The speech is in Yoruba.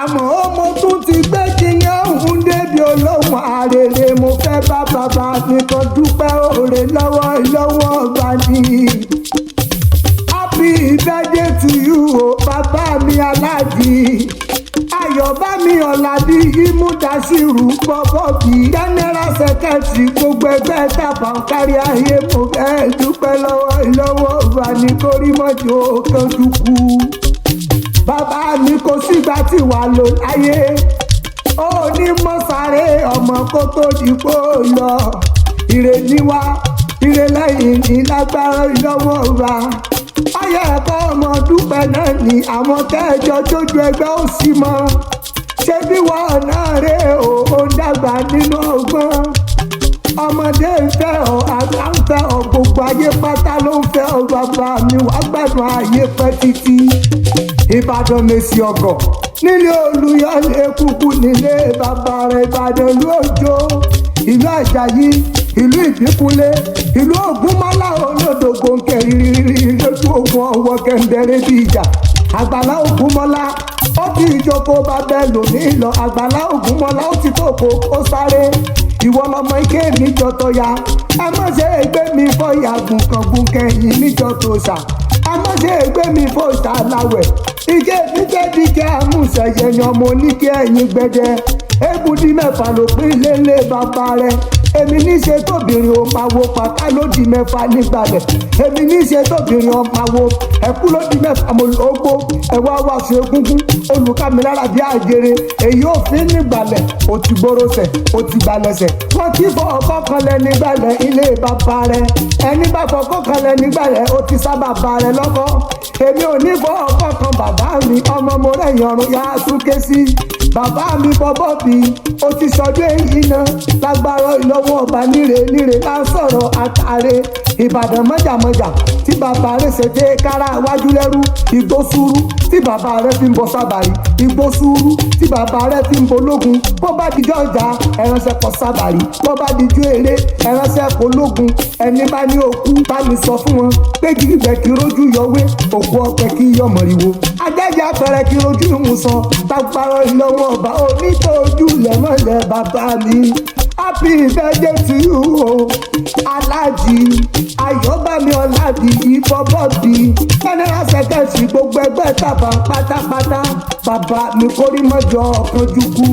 àmọ́ mo tún ti gbé kíyàn òun débi olóhùn àrèrè mo fẹ́ bá bàbá mi kan dúpẹ́ òrè lọ́wọ́ ọba ni. Happy birthday to you o bàbá mi Alhaji Ayobami Olabiyi Mudasiru Bobobi General Secretary gbogbo ẹgbẹ́ tàbá kárí ayé mo fẹ́ dúpẹ́ lọ́wọ́ ọba ní kórìmọ́jọ́ kanjú kú. Bàbá mi kò sígbà tí wà lò láyé ó ní mọ́sáré ọmọ kó tó di kó lọ ire níwá ire lẹ́yìn ní lágbára lọ́wọ́ ọba. Ayé ẹ̀kọ́ ọmọ dúpẹ́ náà ní àwọn kẹjọ tójú ẹgbẹ́ ó sì mọ́ ṣé bí wọ́n náà rè ó dàgbà nínú ọgbọ́n. Ọmọdé ń fẹ́ ọ àgbà ń fẹ́ ọ gbogbo ayé pátá ló ń fẹ́ ọ bàbá mi wá gbádùn ayé pẹ́ títí. Ìbàdàn mèsì ọgọ̀ nílé Olúyọ̀lé kúkú nílé bàbá rẹ̀ Ìbàdàn ìlú Òjó ìlú Àjàyí ìlú Ìbíkúnlé ìlú Ògúnmọ́lá olódò gbòǹkẹ̀ rírí lójú ogun ọwọ́ kẹ̀ǹdẹ̀rẹ́ bí ìjà. Àgbàlá Ògúnmọ́lá ó ti ìjókòó bá bẹ́ẹ̀ lò ní ìlọ. Àgbàlá Ògúnmọ́lá ó ti kókó ó sáré ìwọ lọmọ ike níjọ tó ya. Ẹ má ṣe ègbé mi fọ ìyàgùn kan gùn kẹyìn níjọ tó ṣà. Ẹ má ṣe ègbé mi fọ ìṣàláwẹ̀. Ike díjẹ́ díjẹ́ àmúṣẹ̀yẹ yan mo ní kí ẹ̀yin gbẹdẹ. Ébùdí mẹ́fà ló pín lélẹ̀ bàbá rẹ̀. Èmi ní ṣe tóbìnrin ó máa wo pàtà lódì mẹ́fà nígbàlẹ̀. Èmi ní ṣe tóbìnrin ó máa wo ẹ̀kú lódì mẹ́fà mo lógbó. Ẹ̀wá wá ṣe egúngún olùkámilára bí àjèrè. Èyí ò fi nígbàlẹ̀ ó ti gbóròsẹ̀ ó ti gbalẹ̀sẹ̀. Wọ́n ti fọ ọkọ̀ kan lẹ nígbàlẹ̀ ilé bàbá rẹ̀. Ẹni bá fọ ọkọ̀ kan lẹ nígbàlẹ̀ ó ti sá bàbá rẹ̀ lọ́kọ̀. Èmi ò ní fọ ọkọ̀ kan bàbá mi ọmọ mo rẹ̀ yànrún yá tún ké sí. Bàbá mi Bobobi ó ti sọdún èyí náà lágbára ìlọ́wọ́ ọba níre lá sọ̀rọ̀ àtàrẹ. Ìbàdàn mọ́jàmọ́jà tí bàbá rẹ̀ ṣètè kára wájú lẹ́rú. Igbó sùúrù tí bàbá rẹ̀ fi ń bọ sábàrí. Igbó sùúrù tí bàbá rẹ̀ fi ń bológun. Bó bá dijọ́ ọjà ẹranṣẹ́ kọ sábàrí. Bó bá dijú eré ẹranṣẹ́ kọ lógun. Ẹni bá ní òkú bá mi sọ fún wọn pé kí ibẹ̀ kí rojú yọwé òkú ọ̀pẹ kí yọmọ riwo. Ajẹ́jẹ́ apẹ̀rẹ̀ kí rojú ìmùsàn tágbára ìlọ́wọ́ ọba onítọ́jú lẹ́mọ̀lẹ́ bàbá mi. Happy birthday to you o Alhaji Ayobami Olabiyi Bobobi General Secretary gbogbo ẹgbẹ́ tàbá pátápátá bàbá mi kórìmọ́jọ kanjú kú.